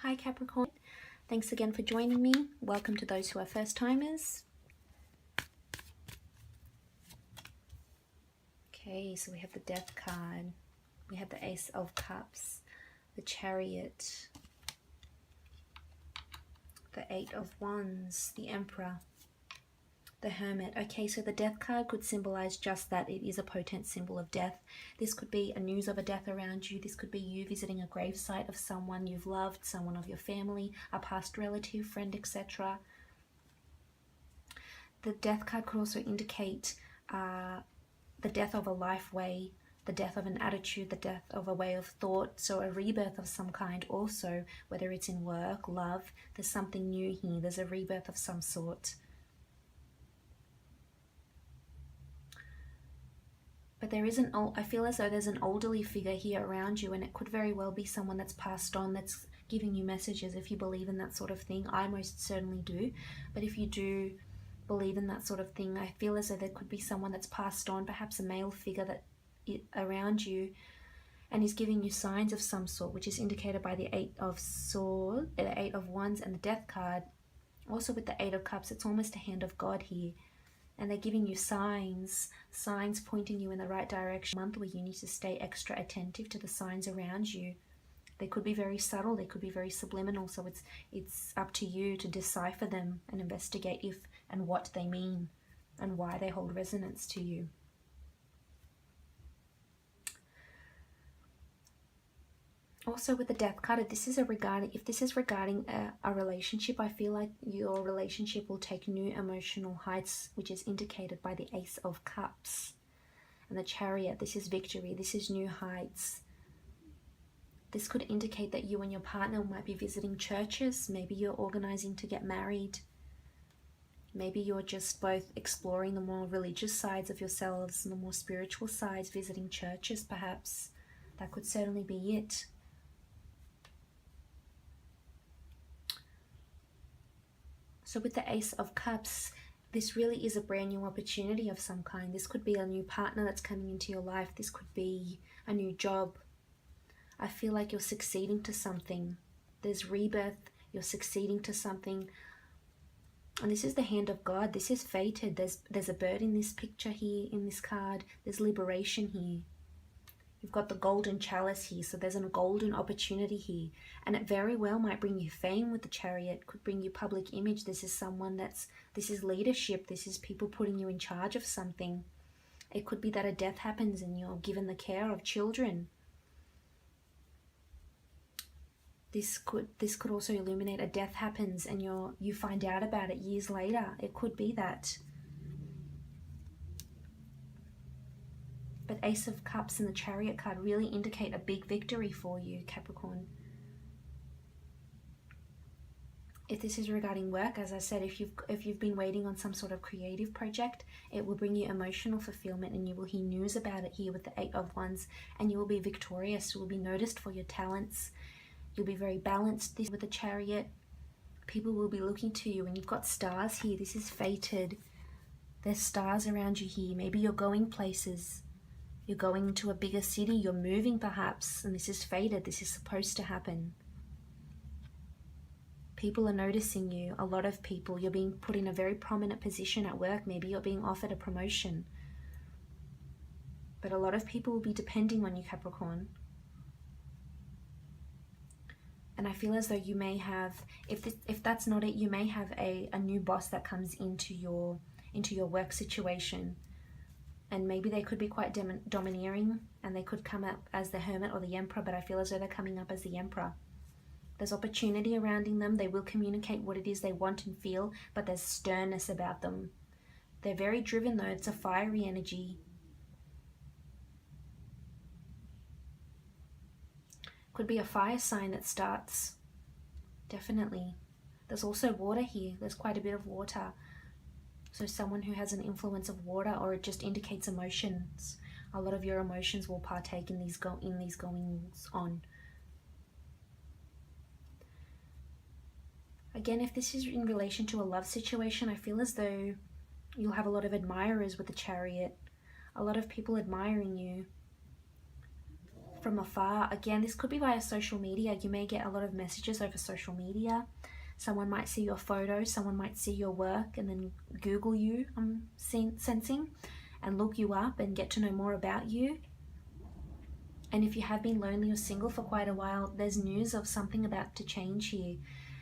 Hi Capricorn, thanks again for joining me. Welcome to those who are first timers. Okay, so we have the Death card, we have the Ace of Cups, the Chariot, the Eight of Wands, the Emperor, the Hermit. Okay, so the Death card could symbolize just that. It is a potent symbol of death. This could be a news of a death around you. This could be you visiting a gravesite of someone you've loved, someone of your family, a past relative, friend, etc. The Death card could also indicate the death of a life way, the death of an attitude, the death of a way of thought. So a rebirth of some kind also, whether it's in work, love, there's something new here. There's a rebirth of some sort. But there is I feel as though there's an elderly figure here around you, and it could very well be someone that's passed on, that's giving you messages if you believe in that sort of thing. I most certainly do. But if you do believe in that sort of thing, I feel as though there could be someone that's passed on, perhaps a male figure that around you, and is giving you signs of some sort, which is indicated by the Eight of Swords, the Eight of Wands, and the Death card. Also with the Eight of Cups, it's almost a hand of God here. And they're giving you signs pointing you in the right direction. Month where you need to stay extra attentive to the signs around you. They could be very subtle, they could be very subliminal, so it's up to you to decipher them and investigate if and what they mean and why they hold resonance to you. Also with the Death card, if this is regarding a relationship, I feel like your relationship will take new emotional heights, which is indicated by the Ace of Cups and the Chariot. This is victory, this is new heights. This could indicate that you and your partner might be visiting churches. Maybe you're organizing to get married. Maybe you're just both exploring the more religious sides of yourselves and the more spiritual sides, visiting churches perhaps. That could certainly be it. So with the Ace of Cups, this really is a brand new opportunity of some kind. This could be a new partner that's coming into your life. This could be a new job. I feel like you're succeeding to something. There's rebirth. You're succeeding to something. And this is the hand of God. This is fated. There's a bird in this picture here, in this card. There's liberation here. You've got the golden chalice here, so there's a golden opportunity here. And it very well might bring you fame with the Chariot, could bring you public image. This is leadership. This is people putting you in charge of something. It could be that a death happens and you're given the care of children. This could also illuminate a death happens and you find out about it years later. It could be that. But Ace of Cups and the Chariot card really indicate a big victory for you, Capricorn. If this is regarding work, as I said, if you've been waiting on some sort of creative project, it will bring you emotional fulfillment, and you will hear news about it here with the Eight of Wands, and you will be victorious. You will be noticed for your talents. You'll be very balanced. This with the Chariot, people will be looking to you, and you've got stars here. This is fated. There's stars around you here. Maybe you're going places. You're going to a bigger city, you're moving perhaps, and this is fated. This is supposed to happen. People are noticing you, a lot of people. You're being put in a very prominent position at work. Maybe you're being offered a promotion. But a lot of people will be depending on you, Capricorn. And I feel as though you may have, if that's not it, you may have a new boss that comes into your work situation. And maybe they could be quite domineering, and they could come up as the Hermit or the Emperor, but I feel as though they're coming up as the Emperor. There's opportunity surrounding them. They will communicate what it is they want and feel, but there's sternness about them. They're very driven though. It's a fiery energy. Could be a fire sign that starts. Definitely. There's also water here. There's quite a bit of water. So someone who has an influence of water, or it just indicates emotions. A lot of your emotions will partake in these goings on. Again, if this is in relation to a love situation, I feel as though you'll have a lot of admirers with the Chariot. A lot of people admiring you. from afar. Again, this could be via social media. You may get a lot of messages over social media. Someone might see your photos, someone might see your work and then Google you, I'm sensing, and look you up and get to know more about you. And if you have been lonely or single for quite a while, there's news of something about to change here.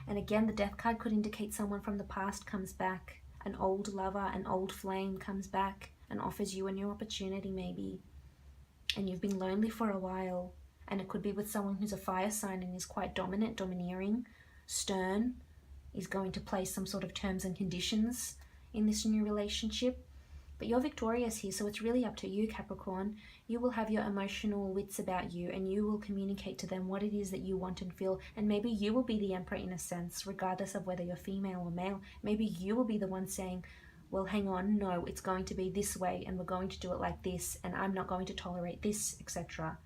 And again, the Death card could indicate someone from the past comes back. An old lover, an old flame comes back and offers you a new opportunity maybe. And you've been lonely for a while. And it could be with someone who's a fire sign and is quite dominant, domineering, stern, is going to place some sort of terms and conditions in this new relationship. But you're victorious here, so it's really up to you, Capricorn. You will have your emotional wits about you and you will communicate to them what it is that you want and feel. And maybe you will be the emperor in a sense, regardless of whether you're female or male. Maybe you will be the one saying, well, hang on, no, it's going to be this way and we're going to do it like this and I'm not going to tolerate this, etc.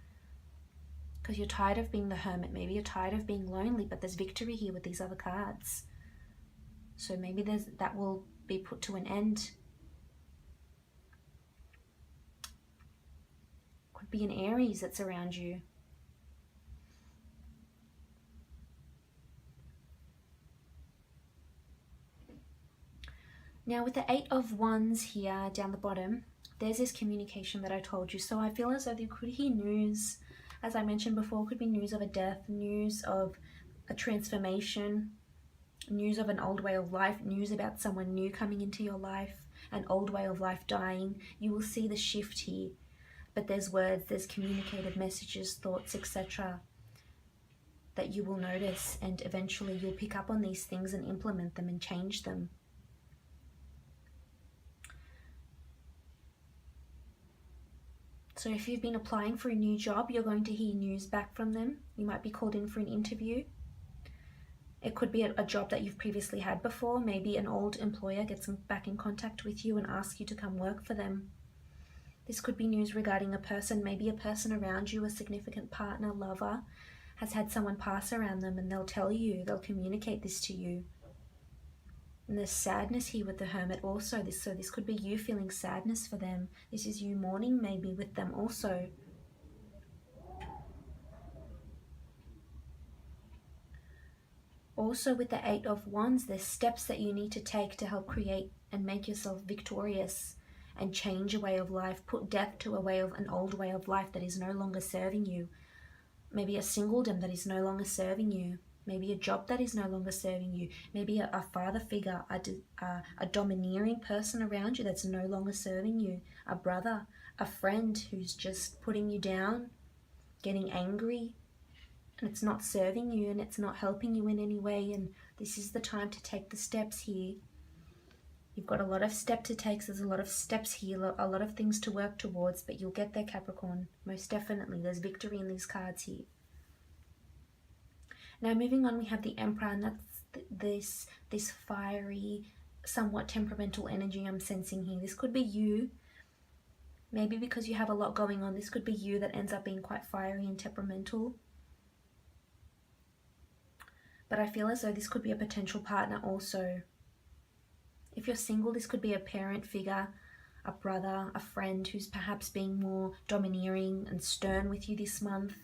Because you're tired of being the hermit. Maybe you're tired of being lonely, but there's victory here with these other cards. So maybe that will be put to an end. Could be an Aries that's around you. Now with the 8 of Wands here down the bottom, there's this communication that I told you. So I feel as though you could hear news, as I mentioned before, could be news of a death, news of a transformation, news of an old way of life, news about someone new coming into your life, an old way of life dying. You will see the shift here. But there's words, there's communicated messages, thoughts, etc. that you will notice, and eventually you'll pick up on these things and implement them and change them. So if you've been applying for a new job, you're going to hear news back from them. You might be called in for an interview. It could be a job that you've previously had before. Maybe an old employer gets back in contact with you and asks you to come work for them. This could be news regarding a person. Maybe a person around you, a significant partner, lover, has had someone pass around them and they'll tell you, they'll communicate this to you. And there's sadness here with the Hermit also. So this could be you feeling sadness for them. This is you mourning maybe with them also. Also with the 8 of Wands, there's steps that you need to take to help create and make yourself victorious and change a way of life. Put death to an old way of life that is no longer serving you. Maybe a singledom that is no longer serving you. Maybe a job that is no longer serving you. Maybe a father figure, a domineering person around you that's no longer serving you. A brother, a friend who's just putting you down, getting angry, and it's not serving you and it's not helping you in any way. And this is the time to take the steps here. You've got a lot of steps to take. So there's a lot of steps here, a lot of things to work towards, but you'll get there, Capricorn. Most definitely. There's victory in these cards here. Now moving on, we have the Emperor, and that's this fiery, somewhat temperamental energy I'm sensing here. This could be you. Maybe because you have a lot going on, this could be you that ends up being quite fiery and temperamental. But I feel as though this could be a potential partner also. If you're single, this could be a parent figure, a brother, a friend who's perhaps being more domineering and stern with you this month.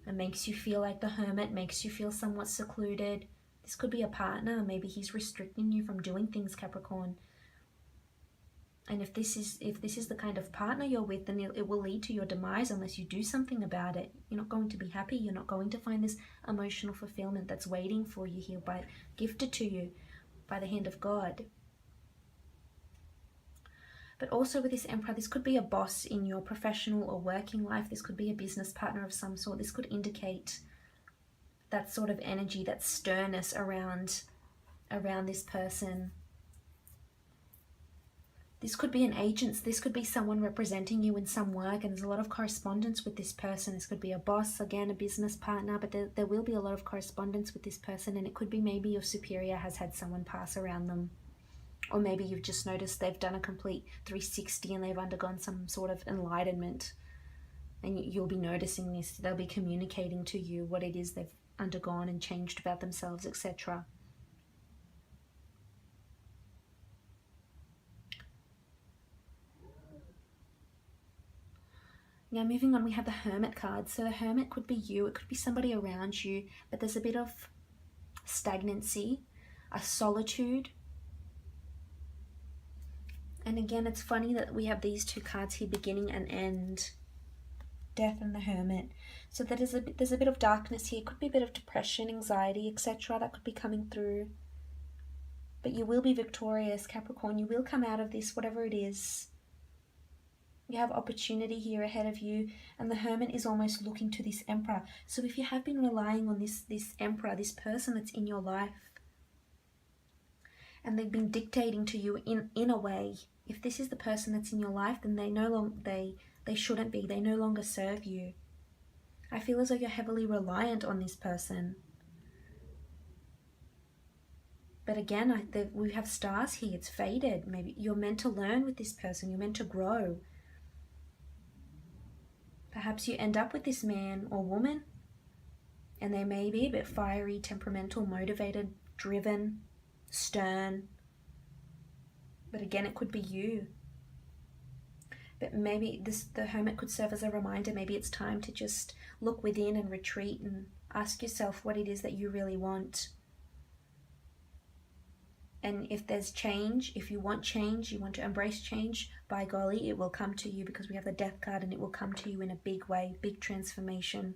It makes you feel like the Hermit, makes you feel somewhat secluded. This could be a partner. Maybe he's restricting you from doing things, Capricorn. And if this is the kind of partner you're with, then it will lead to your demise unless you do something about it. You're not going to be happy. You're not going to find this emotional fulfillment that's waiting for you here, gifted to you by the hand of God. But also with this Emperor, this could be a boss in your professional or working life. This could be a business partner of some sort. This could indicate that sort of energy, that sternness around this person. This could be an agent. This could be someone representing you in some work, and there's a lot of correspondence with this person. This could be a boss, again, a business partner, but there will be a lot of correspondence with this person, and it could be maybe your superior has had someone pass around them. Or maybe you've just noticed they've done a complete 360 and they've undergone some sort of enlightenment. And you'll be noticing this. They'll be communicating to you what it is they've undergone and changed about themselves, etc. Now moving on, we have the Hermit card. So the Hermit could be you, it could be somebody around you, but there's a bit of stagnancy, a solitude. And again, it's funny that we have these two cards here, beginning and end. Death and the Hermit. So there's a bit of darkness here. It could be a bit of depression, anxiety, etc. that could be coming through. But you will be victorious, Capricorn. You will come out of this, whatever it is. You have opportunity here ahead of you, and the Hermit is almost looking to this Emperor. So if you have been relying on this Emperor, this person that's in your life, and they've been dictating to you in a way, if this is the person that's in your life, then they shouldn't be. They no longer serve you. I feel as though you're heavily reliant on this person. But again, we have stars here. It's faded. Maybe you're meant to learn with this person. You're meant to grow. Perhaps you end up with this man or woman, and they may be a bit fiery, temperamental, motivated, driven, stern. But again, it could be you. But maybe the Hermit could serve as a reminder. Maybe it's time to just look within and retreat and ask yourself what it is that you really want. And if there's change, if you want change, you want to embrace change, by golly, it will come to you, because we have the Death card, and it will come to you in a big way, big transformation.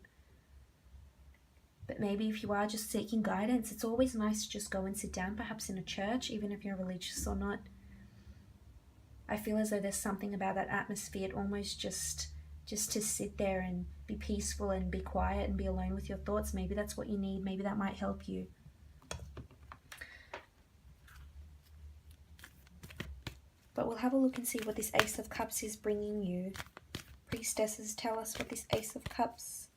But maybe if you are just seeking guidance, it's always nice to just go and sit down, perhaps in a church, even if you're religious or not. I feel as though there's something about that atmosphere, almost just to sit there and be peaceful and be quiet and be alone with your thoughts. Maybe that's what you need. Maybe that might help you. But we'll have a look and see what this Ace of Cups is bringing you. Priestesses, tell us what this Ace of Cups,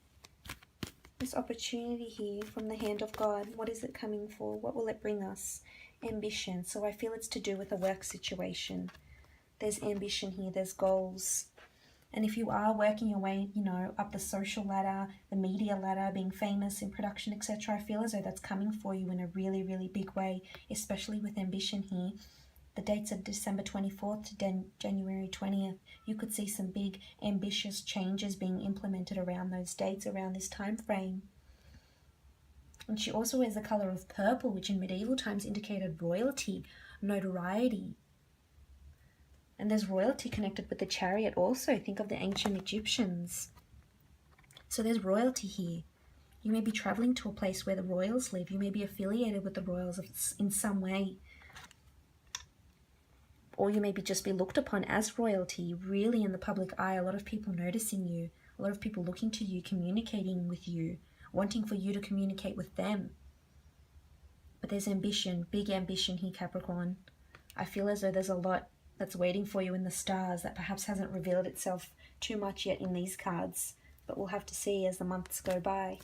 this opportunity here from the hand of God, what is it coming for? What will it bring us? Ambition. So I feel it's to do with a work situation. There's ambition here, there's goals. And if you are working your way, up the social ladder, the media ladder, being famous in production, etc., I feel as though that's coming for you in a really, really big way, especially with ambition here. The dates of December 24th to January 20th, you could see some big ambitious changes being implemented around those dates, around this time frame. And she also wears the color of purple, which in medieval times indicated royalty, notoriety. And there's royalty connected with the Chariot also. Think of the ancient Egyptians. So there's royalty here. You may be traveling to a place where the royals live. You may be affiliated with the royals in some way. Or you may just be looked upon as royalty, really in the public eye. A lot of people noticing you, a lot of people looking to you, communicating with you, wanting for you to communicate with them. But there's ambition, big ambition here, Capricorn. I feel as though there's a lot that's waiting for you in the stars that perhaps hasn't revealed itself too much yet in these cards. But we'll have to see as the months go by.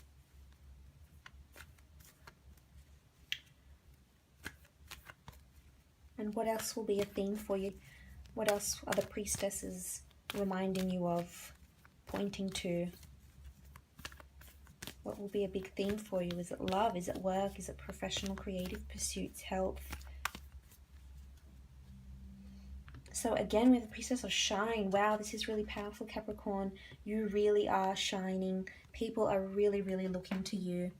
And what else will be a theme for you? What else are the priestesses reminding you of, pointing to? What will be a big theme for you? Is it love? Is it work? Is it professional, creative pursuits, health? So again, with the Priestess of Shine, wow, this is really powerful, Capricorn. You really are shining. People are really, really looking to you.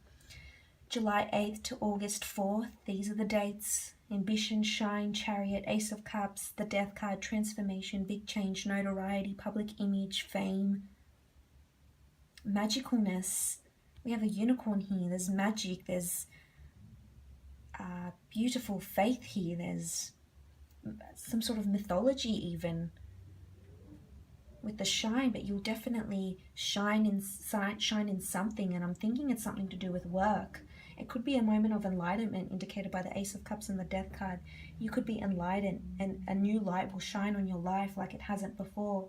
July 8th to August 4th, these are the dates. Ambition, Shine, Chariot, Ace of Cups, the Death card, transformation, big change, notoriety, public image, fame, magicalness. We have a unicorn here. There's magic. There's beautiful faith here. There's some sort of mythology even with the shine, but you'll definitely shine in something, and I'm thinking it's something to do with work. It could be a moment of enlightenment indicated by the Ace of Cups and the Death card. You could be enlightened, and a new light will shine on your life like it hasn't before.